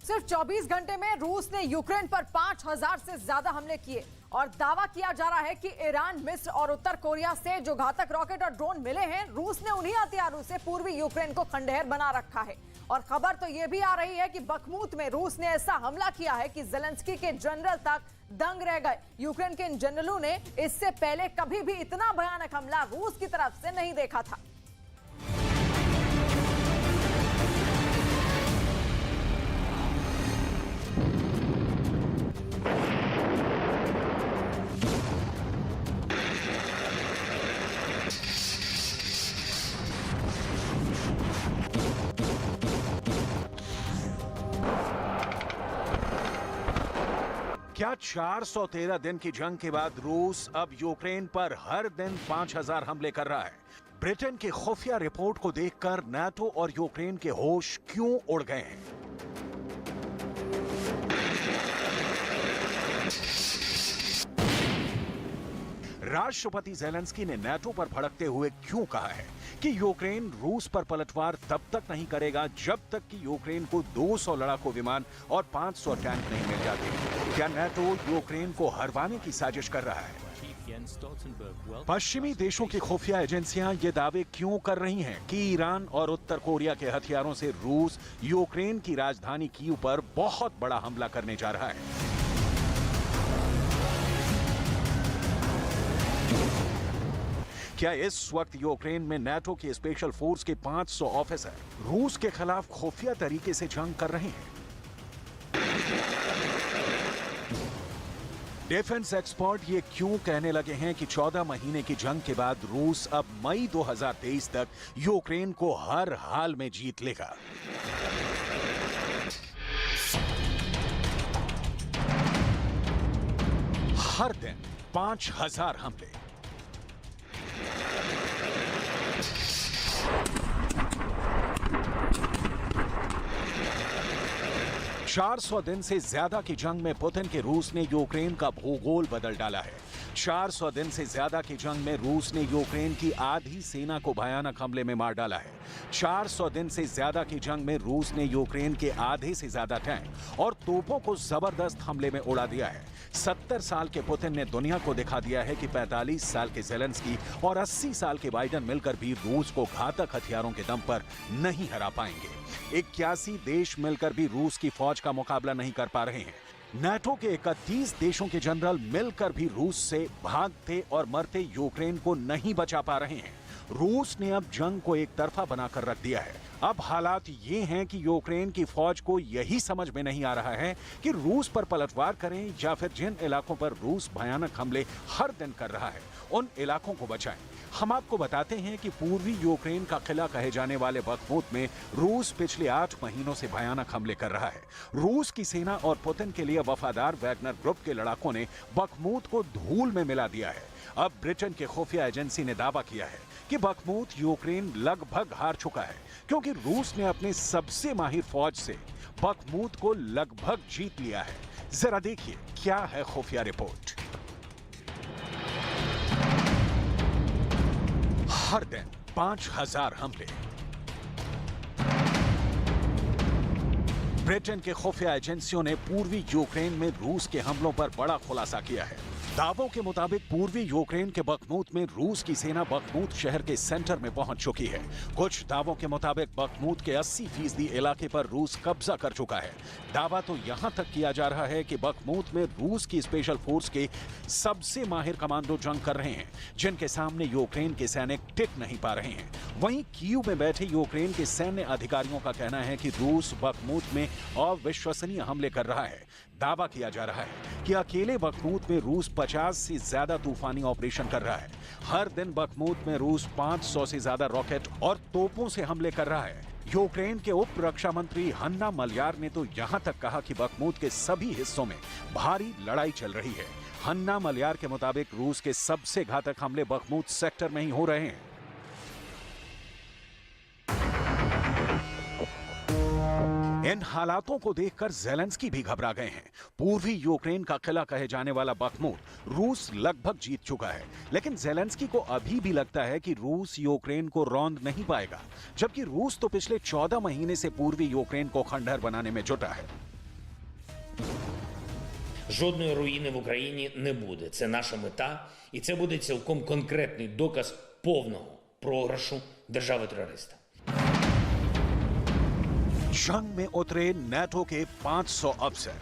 सिर्फ 24 घंटे में रूस ने यूक्रेन पर 5000 से ज्यादा हमले किए और दावा किया जा रहा है कि ईरान, मिस्र और उत्तर कोरिया से जो घातक रॉकेट और ड्रोन मिले हैं, रूस ने उन्हीं हथियारों से पूर्वी यूक्रेन को खंडहर बना रखा है। और खबर तो यह भी आ रही है कि बखमुत में रूस ने ऐसा हमला किया है कि ज़ेलेंस्की के जनरल तक दंग रह गए। यूक्रेन के इन जनरलों ने इससे पहले कभी भी इतना भयानक हमला रूस की तरफ से नहीं देखा था। क्या 413 दिन की जंग के बाद रूस अब यूक्रेन पर हर दिन 5000 हमले कर रहा है? ब्रिटेन की खुफिया रिपोर्ट को देखकर नाटो और यूक्रेन के होश क्यों उड़ गए हैं? राष्ट्रपति ज़ेलेंस्की ने नाटो पर भड़कते हुए क्यों कहा है कि यूक्रेन रूस पर पलटवार तब तक नहीं करेगा जब तक कि यूक्रेन को 200 लड़ाकू विमान और 500 टैंक नहीं मिल जाते? क्या नाटो यूक्रेन को हरवाने की साजिश कर रहा है? पश्चिमी देशों की खुफिया एजेंसियां ये दावे क्यों कर रही हैं कि ईरान और उत्तर कोरिया के हथियारों से रूस यूक्रेन की राजधानी कीव पर बहुत बड़ा हमला करने जा रहा है? क्या इस वक्त यूक्रेन में नाटो की स्पेशल फोर्स के 500 ऑफिसर रूस के खिलाफ खुफिया तरीके से जंग कर रहे हैं? डिफेंस एक्सपर्ट ये क्यों कहने लगे हैं कि 14 महीने की जंग के बाद रूस अब मई 2023 तक यूक्रेन को हर हाल में जीत लेगा? हर दिन 5000 हमले, चार 400 दिन से ज्यादा की जंग में पुतिन के रूस ने यूक्रेन का भूगोल बदल डाला है। 400 दिन से ज्यादा की जंग में रूस ने यूक्रेन की आधी सेना को भयानक हमले में मार डाला है। 400 दिन से ज्यादा की जंग में रूस ने यूक्रेन के आधे से ज्यादा टैंक और तोपों को जबरदस्त हमले में उड़ा दिया है। 70 साल के पुतिन ने दुनिया को दिखा दिया है कि 45 साल के ज़ेलेंस्की और 80 साल के बाइडेन मिलकर भी रूस को घातक हथियारों के दम पर नहीं हरा पाएंगे। 81 देश मिलकर भी रूस की फौज का मुकाबला नहीं कर पा रहे हैं। नाटो के 31 देशों के जनरल मिलकर भी रूस से भागते और मरते यूक्रेन को नहीं बचा पा रहे हैं। रूस ने अब जंग को एक तरफा बनाकर रख दिया है। अब हालात ये हैं कि यूक्रेन की फौज को यही समझ में नहीं आ रहा है कि रूस पर पलटवार करें या फिर जिन इलाकों पर रूस भयानक हमले हर दिन कर रहा है उन इलाकों को बचाएं। हम आपको बताते हैं कि पूर्वी यूक्रेन का किला कहे जाने वाले बखमुत में रूस पिछले 8 महीनों से भयानक हमले कर रहा है। रूस की सेना और पुतिन के लिए वफादार वैगनर ग्रुप के लड़ाकों ने बखमुत को धूल में मिला दिया है। अब ब्रिटेन के खुफिया एजेंसी ने दावा किया है कि बखमुत यूक्रेन लगभग हार चुका है, क्योंकि रूस ने अपने सबसे माहिर फौज से बखमुत को लगभग जीत लिया है। जरा देखिए क्या है खुफिया रिपोर्ट। हर दिन 5000 हमले। ब्रिटेन के खुफिया एजेंसियों ने पूर्वी यूक्रेन में रूस के हमलों पर बड़ा खुलासा किया है। दावों के मुताबिक पूर्वी यूक्रेन के बखमुत में रूस की सेना बखमुत शहर के सेंटर में पहुंच चुकी है। कुछ दावों के मुताबिक बखमुत के 80% इलाके पर रूस कब्जा कर चुका है। दावा तो यहां तक किया जा रहा है कि बखमुत में रूस की स्पेशल फोर्स के सबसे माहिर कमांडो जंग कर रहे हैं, जिनके सामने यूक्रेन के सैनिक टिक नहीं पा रहे हैं। वहीं कीव में बैठे यूक्रेन के सैन्य अधिकारियों का कहना है कि रूस बखमुत में अविश्वसनीय हमले कर रहा है। दावा किया जा रहा है कि अकेले बखमुत में रूस 50 से ज्यादा तूफानी ऑपरेशन कर रहा है। हर दिन बखमुत में रूस 500 से ज्यादा रॉकेट और तोपों से हमले कर रहा है। यूक्रेन के उप रक्षा मंत्री हन्ना मल्यार ने तो यहां तक कहा कि बखमुत के सभी हिस्सों में भारी लड़ाई चल रही है। हन्ना मल्यार के मुताबिक रूस के सबसे घातक हमले बखमुत सेक्टर में ही हो रहे हैं। इन हालातों को देखकर ज़ेलेंस्की भी घबरा गए हैं। पूर्वी यूक्रेन का किला कहे जाने वाला बखमुत रूस लगभग जीत चुका है, लेकिन ज़ेलेंस्की को अभी भी लगता है कि रूस यूक्रेन को रौंद नहीं पाएगा, जबकि रूस तो पिछले 14 महीने से पूर्वी यूक्रेन को खंडहर बनाने में जुटा है। жодної руїни в Україні не буде. Це наша мета, і це буде цілком конкретний доказ повного програшу держави-терориста. जंग में उतरे नेटो के 500 अफसर।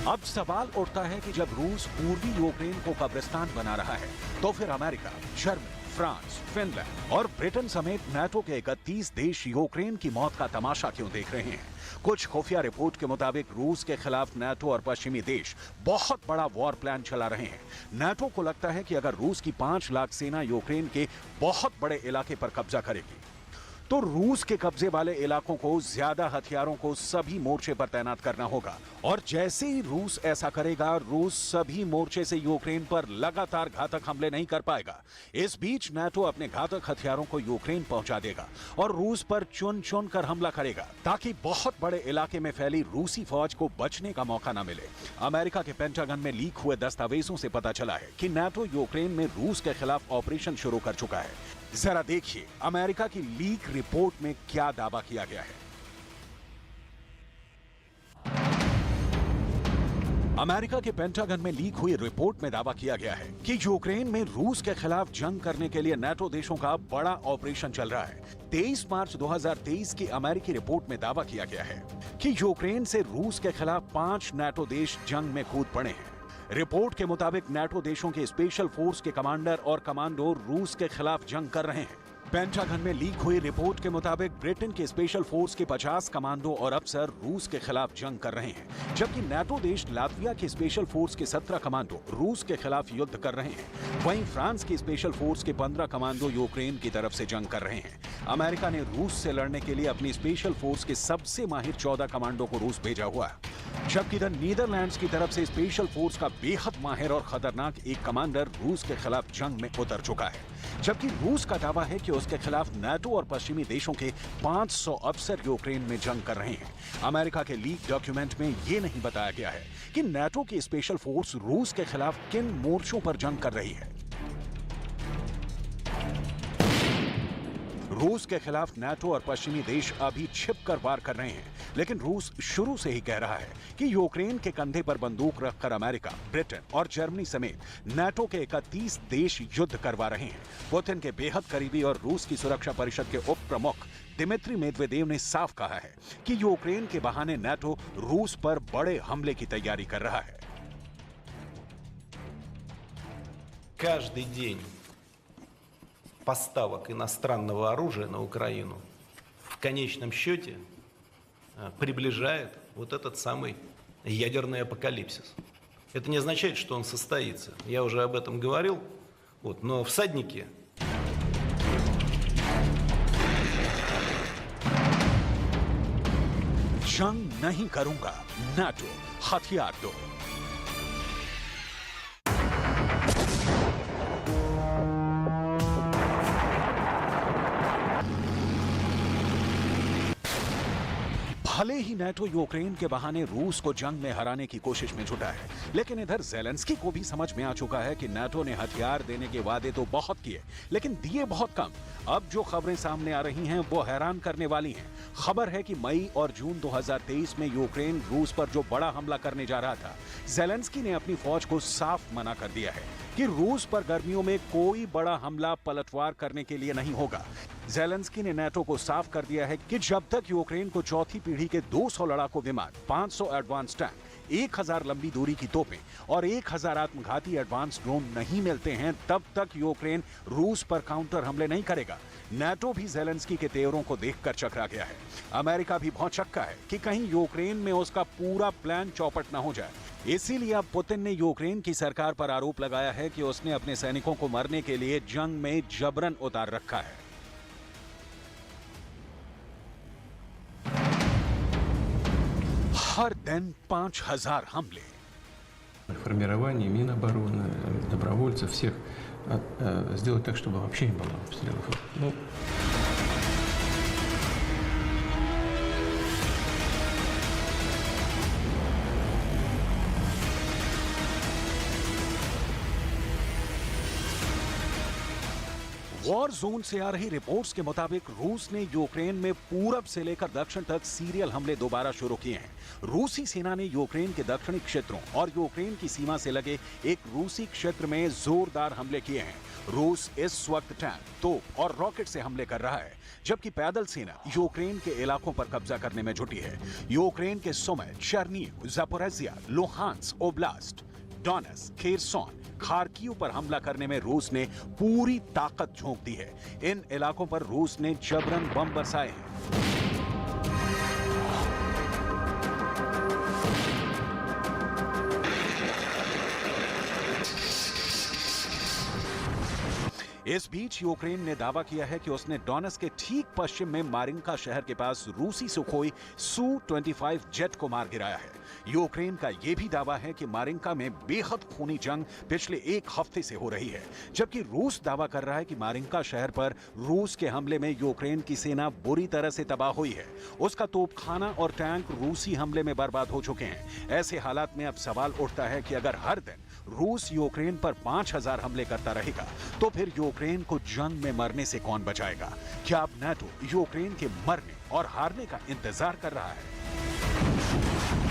अब सवाल उठता है कि जब रूस पूर्वी यूक्रेन को कब्रिस्तान बना रहा है तो फिर अमेरिका, जर्मनी, फ्रांस, फिनलैंड और ब्रिटेन समेत नाटो के 31 देश यूक्रेन की मौत का तमाशा क्यों देख रहे हैं? कुछ खुफिया रिपोर्ट के मुताबिक रूस के खिलाफ नाटो और पश्चिमी देश बहुत बड़ा वॉर प्लान चला रहे हैं। नाटो को लगता है कि अगर रूस की 5 लाख सेना यूक्रेन के बहुत बड़े इलाके पर कब्जा करेगी तो रूस के कब्जे वाले इलाकों को ज्यादा हथियारों को सभी मोर्चे पर तैनात करना होगा और जैसे ही रूस ऐसा करेगा, रूस सभी मोर्चे से यूक्रेन पर लगातार घातक हमले नहीं कर पाएगा। इस बीच नाटो अपने घातक हथियारों को यूक्रेन पहुंचा देगा और रूस पर चुन चुन कर हमला करेगा ताकि बहुत बड़े इलाके में फैली रूसी फौज को बचने का मौका न मिले। अमेरिका के पेंटागन में लीक हुए दस्तावेजों से पता चला है कि नाटो यूक्रेन में रूस के खिलाफ ऑपरेशन शुरू कर चुका है। जरा देखिए अमेरिका की लीक रिपोर्ट में क्या दावा किया गया है। अमेरिका के पेंटागन में लीक हुई रिपोर्ट में दावा किया गया है कि यूक्रेन में रूस के खिलाफ जंग करने के लिए नाटो देशों का बड़ा ऑपरेशन चल रहा है। 23 मार्च 2023 की अमेरिकी रिपोर्ट में दावा किया गया है कि यूक्रेन से रूस के खिलाफ 5 नाटो देश जंग में कूद पड़े हैं। रिपोर्ट के मुताबिक नाटो देशों के स्पेशल फोर्स के कमांडर और कमांडो रूस के खिलाफ जंग कर रहे हैं। पेंटागन में लीक हुई रिपोर्ट के मुताबिक ब्रिटेन के स्पेशल फोर्स के 50 कमांडो और अफसर रूस के खिलाफ जंग कर रहे हैं, जबकि नाटो देश लातविया के स्पेशल फोर्स के 17 कमांडो रूस के खिलाफ युद्ध कर रहे हैं। वहीं फ्रांस के स्पेशल फोर्स के 15 कमांडो यूक्रेन की तरफ से जंग कर रहे हैं। अमेरिका ने रूस से लड़ने के लिए अपनी स्पेशल फोर्स के सबसे माहिर 14 कमांडो को रूस भेजा हुआ है, जबकि इधर नीदरलैंड्स की तरफ से स्पेशल फोर्स का बेहद माहिर और खतरनाक एक कमांडर रूस के खिलाफ जंग में उतर चुका है। जबकि रूस का दावा है कि उसके खिलाफ नाटो और पश्चिमी देशों के 500 अफसर यूक्रेन में जंग कर रहे हैं। अमेरिका के लीक डॉक्यूमेंट में यह नहीं बताया गया है कि नाटो की स्पेशल फोर्स रूस के खिलाफ किन मोर्चों पर जंग कर रही है। रूस के खिलाफ नाटो और पश्चिमी देश अभी छिपकर वार कर रहे हैं, लेकिन रूस शुरू से ही कह रहा है कि यूक्रेन के कंधे पर बंदूक रखकर अमेरिका, ब्रिटेन और जर्मनी समेत नाटो के 31 देश युद्ध करवा रहे हैं। पुतिन के बेहद करीबी और रूस की सुरक्षा परिषद के उप प्रमुख दिमित्री मेदवेदेव ने साफ कहा है कि यूक्रेन के बहाने नाटो रूस पर बड़े हमले की तैयारी कर रहा है। Каждый день поставок иностранного оружия на Украину в конечном счете приближает вот этот самый ядерный апокалипсис. Это не означает, что он состоится. Я уже об этом говорил. Но всадники... जंग नहीं करूंगा, नाटो हथियार दो। भले ही नाटो यूक्रेन के बहाने रूस को जंग में हराने की कोशिश में जुटा है, लेकिन इधर ज़ेलेंस्की को भी समझ में आ चुका है कि नाटो ने हथियार देने के वादे तो बहुत किए, लेकिन दिए बहुत कम। अब जो खबरें सामने आ रही हैं वो हैरान करने वाली हैं। खबर है कि मई और जून 2023 में यूक्रेन रूस पर जो बड़ा हमला करने जा रहा था, ज़ेलेंस्की ने अपनी फौज को साफ मना कर दिया है कि रूस पर गर्मियों में कोई बड़ा हमला पलटवार करने के लिए नहीं होगा। ज़ेलेंस्की ने नाटो को साफ कर दिया है कि जब तक यूक्रेन को चौथी पीढ़ी के 200 लड़ाकू विमान, 500 एडवांस टैंक, 1000 लंबी दूरी की तोपें और 1000 आत्मघाती एडवांस ड्रोन नहीं मिलते हैं, तब तक यूक्रेन रूस पर काउंटर हमले नहीं करेगा। नाटो भी ज़ेलेंस्की के तेवरों को देखकर चकरा गया है। अमेरिका भी भौचक्का है कि कहीं यूक्रेन में उसका पूरा प्लान चौपट न हो जाए। इसीलिए अब पुतिन ने यूक्रेन की सरकार पर आरोप लगाया है कि उसने अपने सैनिकों को मरने के लिए जंग में जबरन उतार रखा है। हर दिन 5000 हमले। Формирование, Минобороны, добровольцев, всех сделать так, чтобы вообще не было обстрелов. वॉर जोन से आ रही रिपोर्ट्स के मुताबिक रूस ने यूक्रेन में पूरब से लेकर दक्षिण तक सीरियल हमले दोबारा शुरू किए हैं। रूसी सेना ने यूक्रेन के दक्षिणी क्षेत्रों और यूक्रेन की सीमा से लगे एक रूसी क्षेत्र में जोरदार हमले किए हैं। रूस इस वक्त टैंक, तोप और रॉकेट से हमले कर रहा है, जबकि पैदल सेना यूक्रेन के इलाकों पर कब्जा करने में जुटी है। यूक्रेन के Sumy, Chernihiv, Zaporizhzhia, Luhansk oblast, Donetsk, Kherson, Kharkiv पर हमला करने में रूस ने पूरी ताकत झोंक दी है। इन इलाकों पर रूस ने जबरन बम बरसाए हैं। इस बीच यूक्रेन ने दावा किया है कि उसने डोनेट्स्क के ठीक पश्चिम में मारिंका शहर के पास रूसी सुखोई सू-25 जेट को मार गिराया है। यूक्रेन का यह भी दावा है कि मारिंका में बेहद खूनी जंग पिछले एक हफ्ते से हो रही है, जबकि रूस दावा कर रहा है कि मारिंका शहर पर रूस के हमले में यूक्रेन की सेना बुरी तरह से तबाह हुई है। उसका तोपखाना और टैंक रूसी हमले में बर्बाद हो चुके हैं। ऐसे हालात में अब सवाल उठता है कि अगर हर दिन रूस यूक्रेन पर 5000 हमले करता रहेगा तो फिर यूक्रेन को जंग में मरने से कौन बचाएगा? क्या अब नाटो यूक्रेन के मरने और हारने का इंतजार कर रहा है?